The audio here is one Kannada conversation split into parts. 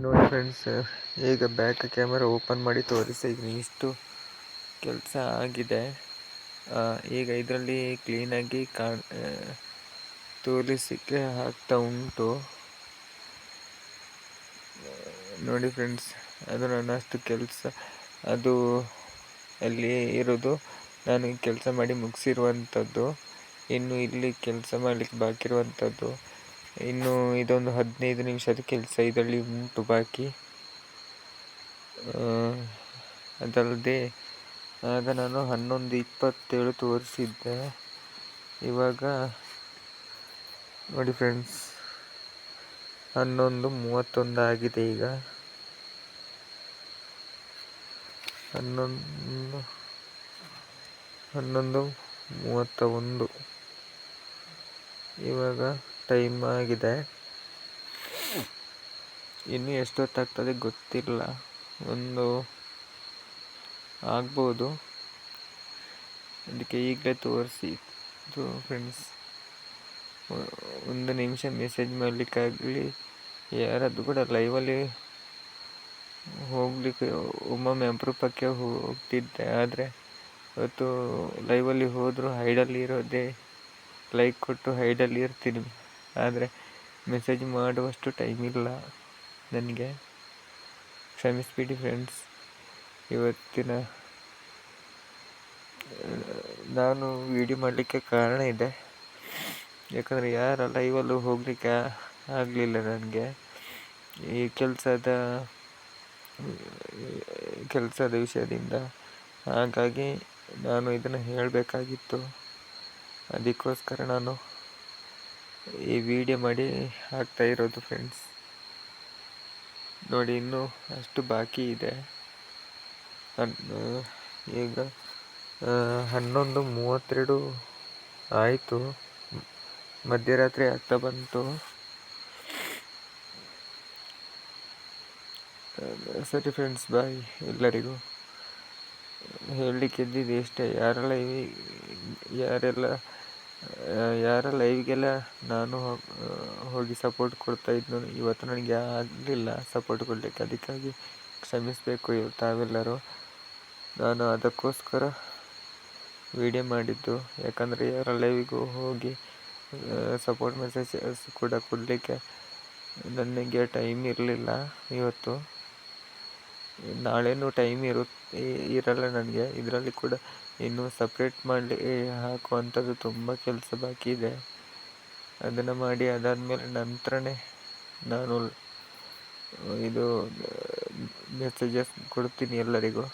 ನೋಡಿ ಫ್ರೆಂಡ್ಸ್, ಈಗ ಬ್ಯಾಕ್ ಕ್ಯಾಮರಾ ಓಪನ್ ಮಾಡಿ ತೋರಿಸ್ತಿದ್ದೀನಿ. ಇಷ್ಟು ಕೆಲಸ ಆಗಿದೆ. ಈಗ ಇದರಲ್ಲಿ ಕ್ಲೀನಾಗಿ ತೋರಿಸಿಕ್ಕೆ ಆಗ್ತಾ ಉಂಟು. ನೋಡಿ ಫ್ರೆಂಡ್ಸ್, ಅದು ನನ್ನಷ್ಟು ಕೆಲಸ, ಅದು ಅಲ್ಲಿ ಇರೋದು ನಾನು ಕೆಲಸ ಮಾಡಿ ಮುಗಿಸಿರುವಂಥದ್ದು. ಇನ್ನು ಇಲ್ಲಿ ಕೆಲಸ ಮಾಡಲಿಕ್ಕೆ ಬಾಕಿ ಇರುವಂಥದ್ದು. ಇನ್ನು ಇದೊಂದು 15 ನಿಮಿಷದ ಕೆಲಸ ಇದರಲ್ಲಿ ಉಂಟು ಬಾಕಿ. ಅದಲ್ಲದೆ ಆಗ ನಾನು 11:27 ತೋರಿಸಿದ್ದೆ. ಇವಾಗ ನೋಡಿ ಫ್ರೆಂಡ್ಸ್, 11:31 ಆಗಿದೆ. ಈಗ 11:31 ಇವಾಗ ಟೈಮ್ ಆಗಿದೆ. ಇನ್ನು ಎಷ್ಟೊತ್ತಾಗ್ತದೆ ಗೊತ್ತಿಲ್ಲ, ಒಂದು ಆಗ್ಬೋದು. ಅದಕ್ಕೆ ಈಗಲೇ ತೋರಿಸಿದ್ದು ಫ್ರೆಂಡ್ಸ್. ಒಂದು ನಿಮಿಷ ಮೆಸೇಜ್ ಮಾಡಲಿಕ್ಕಾಗಲಿ, ಯಾರದ್ದು ಕೂಡ ಲೈವಲ್ಲಿ ಹೋಗಲಿಕ್ಕೆ ಒಮ್ಮೊಮ್ಮೆ ಅಪರೂಪಕ್ಕೆ ಹೋಗ್ತಿದ್ದೆ. ಆದರೆ ಇವತ್ತು ಲೈವಲ್ಲಿ ಹೋದರೂ ಹೈಡಲ್ಲಿ ಇರೋದೇ, ಲೈಕ್ ಕೊಟ್ಟು ಹೈಡಲ್ಲಿ ಇರ್ತೀನಿ. ಆದರೆ ಮೆಸೇಜ್ ಮಾಡುವಷ್ಟು ಟೈಮ್ ಇಲ್ಲ ನನಗೆ, ಕ್ಷಮಿಸ್ಬಿಡಿ ಫ್ರೆಂಡ್ಸ್. ಇವತ್ತಿನ ನಾನು ವಿಡಿಯೋ ಮಾಡಲಿಕ್ಕೆ ಕಾರಣ ಇದೆ. ಯಾಕಂದರೆ ಯಾರ ಲೈವಲ್ಲೂ ಹೋಗಲಿಕ್ಕೆ ಆಗಲಿಲ್ಲ ನನಗೆ, ಈ ಕೆಲಸದ ವಿಷಯದಿಂದ. ಹಾಗಾಗಿ ನಾನು ಇದನ್ನು ಹೇಳಬೇಕಾಗಿತ್ತು. ಅದಕ್ಕೋಸ್ಕರ ನಾನು ಈ ವಿಡಿಯೋ ಮಾಡಿ ಹಾಕ್ತಾ ಇರೋದು ಫ್ರೆಂಡ್ಸ್. ನೋಡಿ, ಇನ್ನೂ ಅಷ್ಟು ಬಾಕಿ ಇದೆ. ಈಗ 11:32 ಆಯಿತು, ಮಧ್ಯರಾತ್ರಿ ಆಗ್ತಾ ಬಂತು. ಸರಿ ಫ್ರೆಂಡ್ಸ್, ಬಾಯ್. ಎಲ್ಲರಿಗೂ ಹೇಳಲಿಕ್ಕಿದ್ದಿದ್ದು ಇಷ್ಟೇ. ಯಾರ ಲೈವ್ಗೆಲ್ಲ ನಾನು ಹೋಗಿ ಸಪೋರ್ಟ್ ಕೊಡ್ತಾ ಇದ್ದು, ಇವತ್ತು ನನಗೆ ಆಗಲಿಲ್ಲ ಸಪೋರ್ಟ್ ಕೊಡಲಿಕ್ಕೆ. ಅದಕ್ಕಾಗಿ ಕ್ಷಮಿಸಬೇಕು ತಾವೆಲ್ಲರೂ. ನಾನು ಅದಕ್ಕೋಸ್ಕರ ವಿಡಿಯೋ ಮಾಡಿದ್ದು. ಯಾಕಂದರೆ ಯಾರ ಲೈವಿಗೂ ಹೋಗಿ ಸಪೋರ್ಟ್ ಮೆಸೇಜಸ್ ಕೂಡ ಕೊಡಲಿಕ್ಕೆ ನನಗೆ ಟೈಮ್ ಇರಲಿಲ್ಲ ಇವತ್ತು. ನಾಳೆನೂ ಟೈಮ್ ಇರಲ್ಲ ನನಗೆ. ಇದರಲ್ಲಿ ಕೂಡ ಇನ್ನು ಸಪ್ರೇಟ್ ಮಾಡಿ ಹಾಕುವಂಥದ್ದು ತುಂಬ ಕೆಲಸ ಬಾಕಿ ಇದೆ. ಅದನ್ನು ಮಾಡಿ ಅದಾದಮೇಲೆ ನಂತರನೇ ನಾನು ಇದು ಮೆಸೇಜಸ್ ಕೊಡ್ತೀನಿ ಎಲ್ಲರಿಗೂ.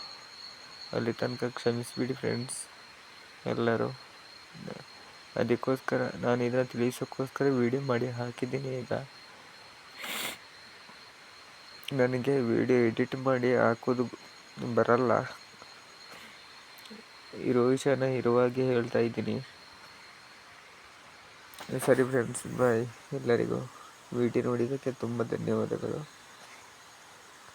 ಅಲ್ಲಿ ತನಕ ಕ್ಷಮಿಸಿಬಿಡಿ ಫ್ರೆಂಡ್ಸ್ ಎಲ್ಲರೂ. ಅದಕ್ಕೋಸ್ಕರ ನಾನು ಇದನ್ನು ತಿಳಿಸೋಕ್ಕೋಸ್ಕರ ವಿಡಿಯೋ ಮಾಡಿ ಹಾಕಿದ್ದೀನಿ. ಈಗ ನನಗೆ ವಿಡಿಯೋ ಎಡಿಟ್ ಮಾಡಿ ಹಾಕೋದು ಬರಲ್ಲ. ಇರೋ ವಿಷಯನ ಇರುವಾಗೆ ಹೇಳ್ತಾ ಇದ್ದೀನಿ. ಸರಿ ಫ್ರೆಂಡ್ಸ್, ಬಾಯ್. ಎಲ್ಲರಿಗೂ ವಿಡಿಯೋ ನೋಡಿದ್ದಕ್ಕೆ ತುಂಬ ಧನ್ಯವಾದಗಳು.